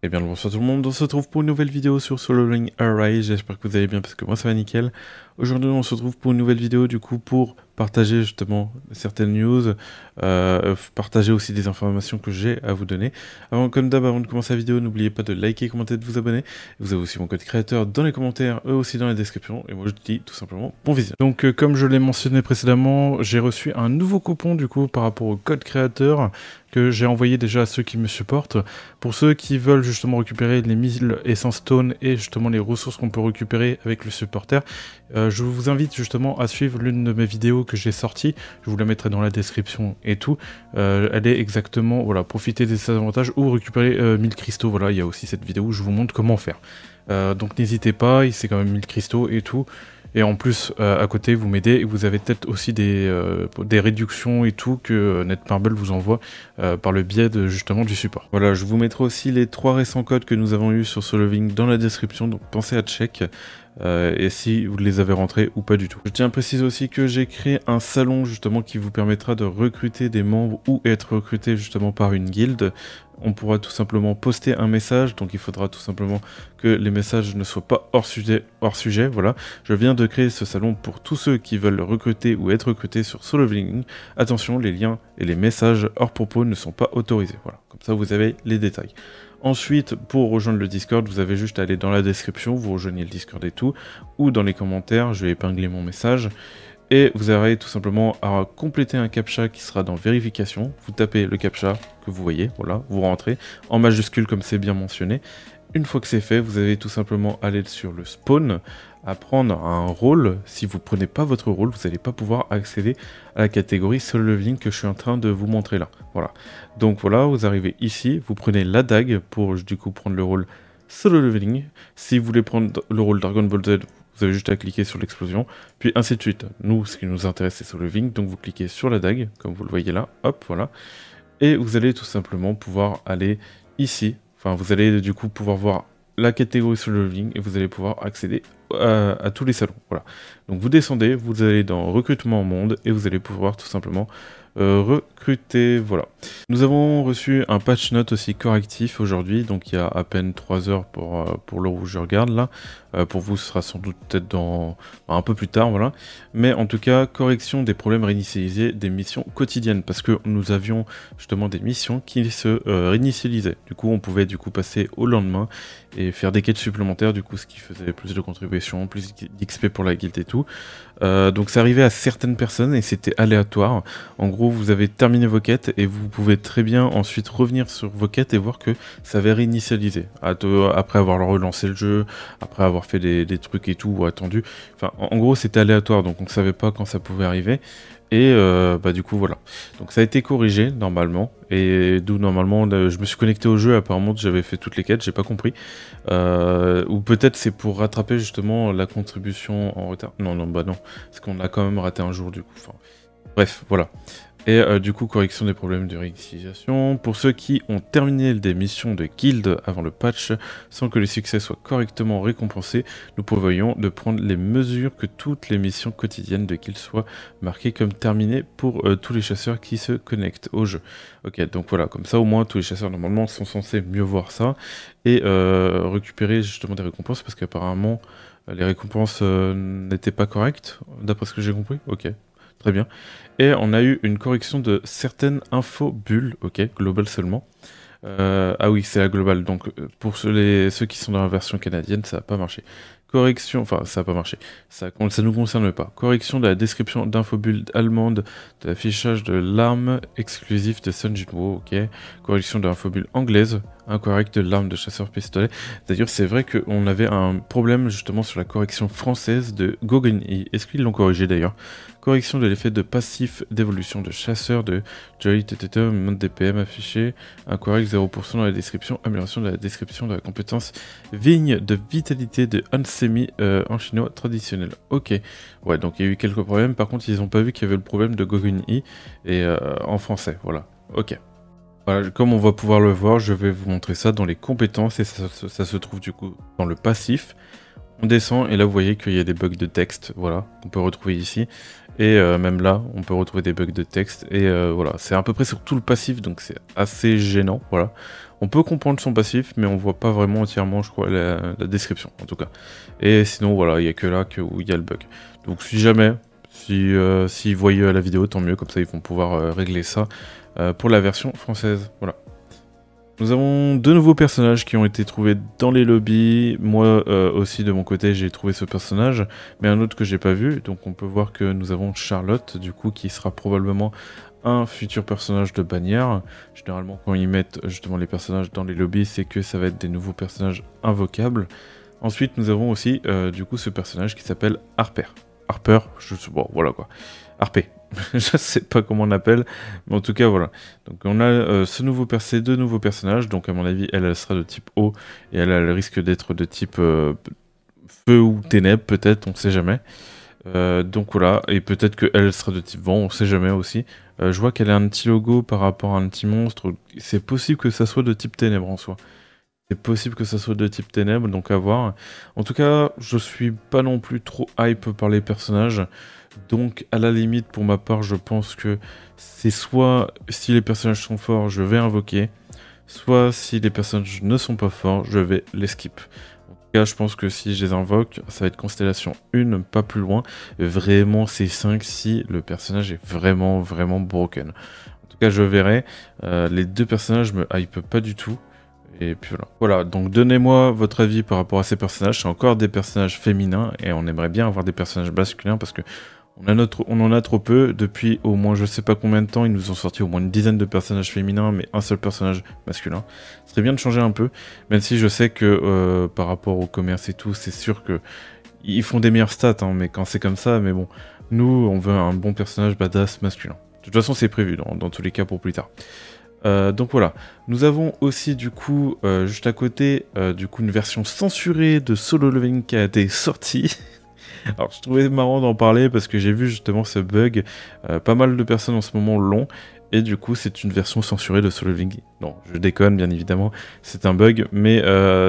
Eh bien bonsoir tout le monde, on se retrouve pour une nouvelle vidéo sur Solo Leveling Arise, j'espère que vous allez bien parce que moi ça va nickel. Aujourd'hui on se retrouve pour une nouvelle vidéo du coup pour partager justement certaines news, partager aussi des informations que j'ai à vous donner. Comme d'hab, avant de commencer la vidéo, n'oubliez pas de liker, commenter, de vous abonner. Vous avez aussi mon code créateur dans les commentaires, eux aussi dans la description, et moi je te dis tout simplement bon visionnage. Donc comme je l'ai mentionné précédemment, j'ai reçu un nouveau coupon du coup par rapport au code créateur que j'ai envoyé déjà à ceux qui me supportent. Pour ceux qui veulent justement récupérer les 1000 Essence Stone et justement les ressources qu'on peut récupérer avec le supporter, je vous invite justement à suivre l'une de mes vidéos que j'ai sorties. Je vous la mettrai dans la description et tout. Elle est exactement, voilà, profiter des avantages ou récupérer 1000 cristaux. Voilà, il y a aussi cette vidéo où je vous montre comment faire. Donc n'hésitez pas, c'est quand même 1000 cristaux et tout. Et en plus, à côté, vous m'aidez et vous avez peut-être aussi des réductions et tout que Netmarble vous envoie par le biais de, justement du support. Voilà, je vous mettrai aussi les 3 récents codes que nous avons eu sur Solo Leveling dans la description, donc pensez à check. Et si vous les avez rentrés ou pas du tout. Je tiens à préciser aussi que j'ai créé un salon justement qui vous permettra de recruter des membres ou être recruté justement par une guilde. On pourra tout simplement poster un message, donc il faudra tout simplement que les messages ne soient pas hors sujet, voilà. Je viens de créer ce salon pour tous ceux qui veulent recruter ou être recrutés sur Solo Leveling. Attention, les liens et les messages hors propos ne sont pas autorisés, voilà. Comme ça vous avez les détails. Ensuite, pour rejoindre le Discord, vous avez juste à aller dans la description, vous rejoignez le Discord et tout, ou dans les commentaires, je vais épingler mon message, et vous aurez tout simplement à compléter un captcha qui sera dans vérification. Vous tapez le captcha que vous voyez, voilà, vous rentrez en majuscule comme c'est bien mentionné. Une fois que c'est fait, vous allez tout simplement aller sur le spawn, à prendre un rôle. Si vous ne prenez pas votre rôle, vous n'allez pas pouvoir accéder à la catégorie Solo Leveling que je suis en train de vous montrer là. Voilà. Donc voilà, vous arrivez ici, vous prenez la dague pour du coup prendre le rôle Solo Leveling. Si vous voulez prendre le rôle Dragon Ball Z, vous avez juste à cliquer sur l'explosion, puis ainsi de suite. Nous, ce qui nous intéresse, c'est Solo Leveling, donc vous cliquez sur la dague, comme vous le voyez là, hop, voilà. Et vous allez tout simplement pouvoir aller ici. Enfin, vous allez du coup pouvoir voir la catégorie Solo Leveling et vous allez pouvoir accéder à tous les salons. Voilà. Donc vous descendez, vous allez dans recrutement monde et vous allez pouvoir tout simplement recruter. Voilà. Nous avons reçu un patch note aussi correctif aujourd'hui, donc il y a à peine 3 heures pour l'heure où je regarde là. Pour vous, ce sera sans doute peut-être dans un peu plus tard, voilà. Mais en tout cas, correction des problèmes réinitialisés des missions quotidiennes, parce que nous avions justement des missions qui se réinitialisaient. Du coup, on pouvait du coup passer au lendemain et faire des quêtes supplémentaires, du coup, ce qui faisait plus de contributions, plus d'XP pour la guilde et tout. Donc ça arrivait à certaines personnes et c'était aléatoire. En gros, vous avez terminé vos quêtes et vous pouvez très bien ensuite revenir sur vos quêtes et voir que ça avait réinitialisé. Après avoir relancé le jeu, après avoir fait des trucs et tout, ou attendu. Enfin, en gros, c'était aléatoire, donc on ne savait pas quand ça pouvait arriver. Et bah du coup voilà, donc ça a été corrigé normalement, et d'où normalement je me suis connecté au jeu, apparemment j'avais fait toutes les quêtes, j'ai pas compris, ou peut-être c'est pour rattraper justement la contribution en retard, non bah non, parce qu'on a quand même raté un jour du coup, enfin bref voilà. Et du coup, correction des problèmes de réinitialisation. Pour ceux qui ont terminé des missions de guild avant le patch, sans que les succès soient correctement récompensés, nous prévoyons de prendre les mesures que toutes les missions quotidiennes de guild soient marquées comme terminées pour tous les chasseurs qui se connectent au jeu. Ok, donc voilà, comme ça au moins tous les chasseurs normalement sont censés mieux voir ça et récupérer justement des récompenses parce qu'apparemment les récompenses n'étaient pas correctes, d'après ce que j'ai compris. Ok. Très bien. Et on a eu une correction de certaines infos bulles, ok, global seulement. Ah oui, c'est la globale, donc pour ceux qui sont dans la version canadienne, ça n'a pas marché. Correction, enfin ça n'a pas marché, ça nous concerne pas. Correction de la description d'infobulle allemande, de l'affichage de l'arme exclusive de Sun Jinwoo, ok. Correction de l'infobulle anglaise, incorrect de l'arme de chasseur pistolet. D'ailleurs c'est vrai qu'on avait un problème justement sur la correction française de Gogen'i. Est-ce qu'ils l'ont corrigé d'ailleurs? Correction de l'effet de passif d'évolution de chasseur de Joy TTT, mode DPM affiché, incorrect 0% dans la description, amélioration de la description de la compétence vigne de vitalité de Hansemi en chinois traditionnel. Ok, ouais, donc il y a eu quelques problèmes, par contre ils n'ont pas vu qu'il y avait le problème de Gogen'i et en français, voilà, ok. Voilà, comme on va pouvoir le voir, je vais vous montrer ça dans les compétences et ça se trouve du coup dans le passif. On descend et là vous voyez qu'il y a des bugs de texte, voilà, qu'on peut retrouver ici. Et même là, on peut retrouver des bugs de texte. Et voilà, c'est à peu près sur tout le passif, donc c'est assez gênant. Voilà. On peut comprendre son passif, mais on voit pas vraiment entièrement, je crois, la description, en tout cas. Et sinon, voilà, il n'y a que là où il y a le bug. Donc si jamais, s'ils voient la vidéo, tant mieux, comme ça ils vont pouvoir régler ça pour la version française. Voilà. Nous avons 2 nouveaux personnages qui ont été trouvés dans les lobbies. Moi aussi de mon côté j'ai trouvé ce personnage, mais un autre que j'ai pas vu. Donc on peut voir que nous avons Charlotte, du coup, qui sera probablement un futur personnage de bannière. Généralement quand ils mettent justement les personnages dans les lobbies, c'est que ça va être des nouveaux personnages invocables. Ensuite nous avons aussi du coup ce personnage qui s'appelle Harper. Harper, bon voilà quoi. Harpé. Je sais pas comment on appelle, mais en tout cas voilà. Donc on a ces 2 nouveaux personnages, donc à mon avis elle sera de type eau et elle a le risque d'être de type feu ou ténèbres peut-être, on sait jamais. Donc voilà, et peut-être qu'elle sera de type vent, on sait jamais aussi. Je vois qu'elle a un petit logo par rapport à un petit monstre, c'est possible que ça soit de type ténèbres en soi. C'est possible que ça soit de type ténèbres, donc à voir. En tout cas, je suis pas non plus trop hype par les personnages. Donc à la limite, pour ma part, je pense que c'est soit si les personnages sont forts, je vais invoquer, soit si les personnages ne sont pas forts, je vais les skip. En tout cas, je pense que si je les invoque, ça va être constellation 1, pas plus loin. Vraiment, c'est 5 si le personnage est vraiment, vraiment broken. En tout cas, je verrai. Les 2 personnages me hype pas du tout. Et puis voilà. Voilà, donc donnez-moi votre avis par rapport à ces personnages. C'est encore des personnages féminins et on aimerait bien avoir des personnages masculins parce que on en a trop peu. Depuis au moins je sais pas combien de temps, ils nous ont sorti au moins une dizaine de personnages féminins, mais un seul personnage masculin. Ce serait bien de changer un peu, même si je sais que par rapport au commerce et tout, c'est sûr que ils font des meilleures stats, hein, mais quand c'est comme ça, mais bon, nous on veut un bon personnage badass masculin. De toute façon c'est prévu dans tous les cas pour plus tard. Donc voilà, nous avons aussi du coup, juste à côté, du coup une version censurée de Solo Leveling qui a été sortie. Alors je trouvais marrant d'en parler parce que j'ai vu justement ce bug, pas mal de personnes en ce moment l'ont, et du coup c'est une version censurée de Solo Leveling. Non, je déconne bien évidemment, c'est un bug, mais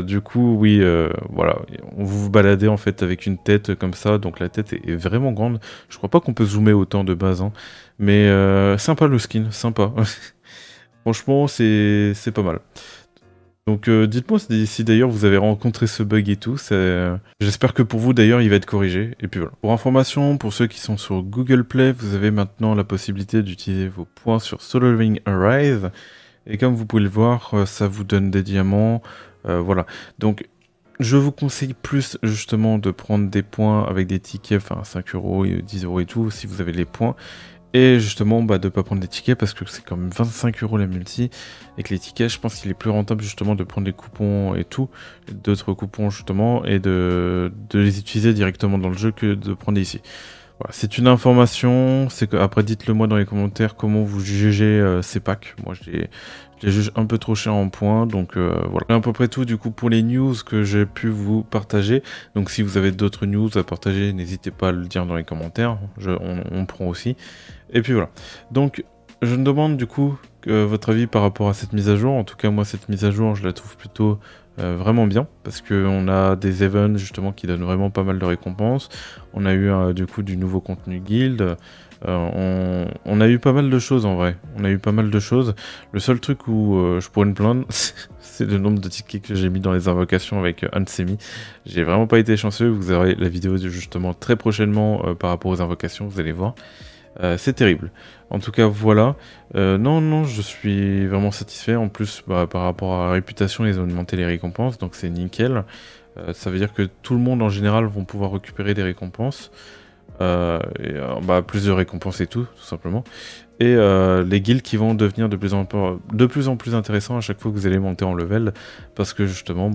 du coup oui, voilà, vous vous baladez en fait avec une tête comme ça, donc la tête est vraiment grande. Je crois pas qu'on peut zoomer autant de base, hein, mais sympa le skin, sympa. Franchement, c'est pas mal. Donc dites-moi si d'ailleurs vous avez rencontré ce bug et tout. J'espère que pour vous d'ailleurs il va être corrigé. Et puis voilà. Pour information, pour ceux qui sont sur Google Play, vous avez maintenant la possibilité d'utiliser vos points sur Solo Leveling Arise. Et comme vous pouvez le voir, ça vous donne des diamants. Voilà. Donc je vous conseille plus justement de prendre des points avec des tickets, enfin 5 euros, 10 euros et tout, si vous avez les points. Et justement, de ne pas prendre des tickets parce que c'est quand même 25 euros la multi. Et que les tickets, je pense qu'il est plus rentable justement de prendre des coupons et tout, d'autres coupons justement, et de les utiliser directement dans le jeu que de prendre ici. Voilà, c'est une information. C'est que après, dites-le moi dans les commentaires comment vous jugez ces packs. Moi, je les juge un peu trop chers en points, donc voilà. À peu près tout du coup pour les news que j'ai pu vous partager. Donc si vous avez d'autres news à partager, n'hésitez pas à le dire dans les commentaires. On prend aussi. Et puis voilà. Donc je me demande du coup votre avis par rapport à cette mise à jour. En tout cas moi cette mise à jour je la trouve plutôt vraiment bien parce qu'on a des events justement qui donnent vraiment pas mal de récompenses. On a eu du coup du nouveau contenu guild. On a eu pas mal de choses en vrai. On a eu pas mal de choses. Le seul truc où je pourrais me plaindre, c'est le nombre de tickets que j'ai mis dans les invocations avec Ansemi. J'ai vraiment pas été chanceux. Vous aurez la vidéo justement très prochainement par rapport aux invocations, vous allez voir. C'est terrible. En tout cas, voilà. Non, je suis vraiment satisfait. En plus, par rapport à la réputation, ils ont augmenté les récompenses, donc c'est nickel. Ça veut dire que tout le monde en général vont pouvoir récupérer des récompenses. Plus de récompenses et tout simplement. Et les guilds qui vont devenir de plus en plus intéressants à chaque fois que vous allez monter en level, parce que justement,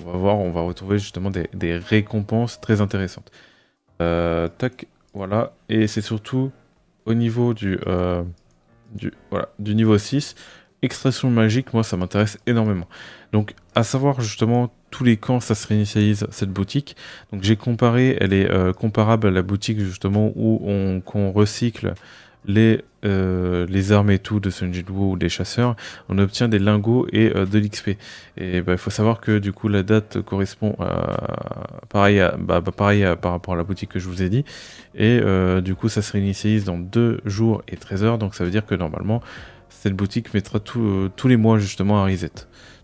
on va retrouver justement des récompenses très intéressantes. Tac, voilà. Et c'est surtout au niveau du niveau 6, extraction magique, moi ça m'intéresse énormément. Donc à savoir justement tous les camps ça se réinitialise cette boutique. Donc j'ai comparé, elle est comparable à la boutique justement où qu'on recycle les armes et tout de Sun Jinwoo ou des chasseurs, on obtient des lingots et de l'XP. Et il faut savoir que du coup la date correspond pareil par rapport à la boutique que je vous ai dit. Et du coup ça se réinitialise dans 2 jours et 13 heures, donc ça veut dire que normalement cette boutique mettra tous les mois justement à reset.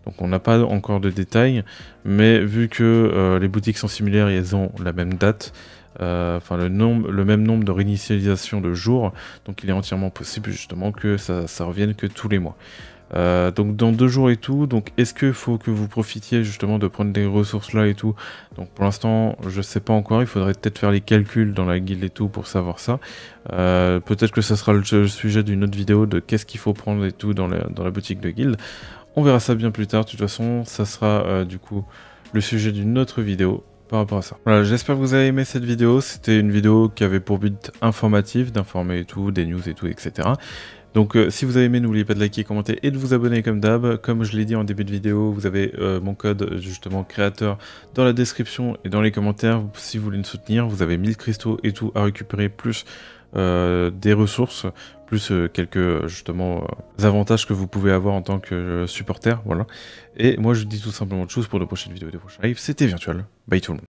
Donc on n'a pas encore de détails, mais vu que les boutiques sont similaires et elles ont la même date, le même nombre de réinitialisation de jours, donc il est entièrement possible justement que ça revienne que tous les mois. Donc dans 2 jours et tout, donc est-ce qu'il faut que vous profitiez justement de prendre des ressources là et tout? Donc pour l'instant je sais pas encore, il faudrait peut-être faire les calculs dans la guilde et tout pour savoir ça. Peut-être que ça sera le sujet d'une autre vidéo de qu'est-ce qu'il faut prendre et tout dans la boutique de guilde. On verra ça bien plus tard, de toute façon ça sera du coup le sujet d'une autre vidéo par rapport à ça. Voilà, j'espère que vous avez aimé cette vidéo. C'était une vidéo qui avait pour but informatif, d'informer et tout, des news et tout, etc. Donc si vous avez aimé, n'oubliez pas de liker, commenter et de vous abonner comme d'hab. Comme je l'ai dit en début de vidéo, vous avez mon code justement créateur dans la description et dans les commentaires. Si vous voulez me soutenir, vous avez 1000 cristaux et tout à récupérer, plus des ressources, plus quelques justement avantages que vous pouvez avoir en tant que supporter, voilà. Et moi je vous dis tout simplement de choses pour de prochaines vidéos et de prochains lives. C'était Virtual, bye tout le monde.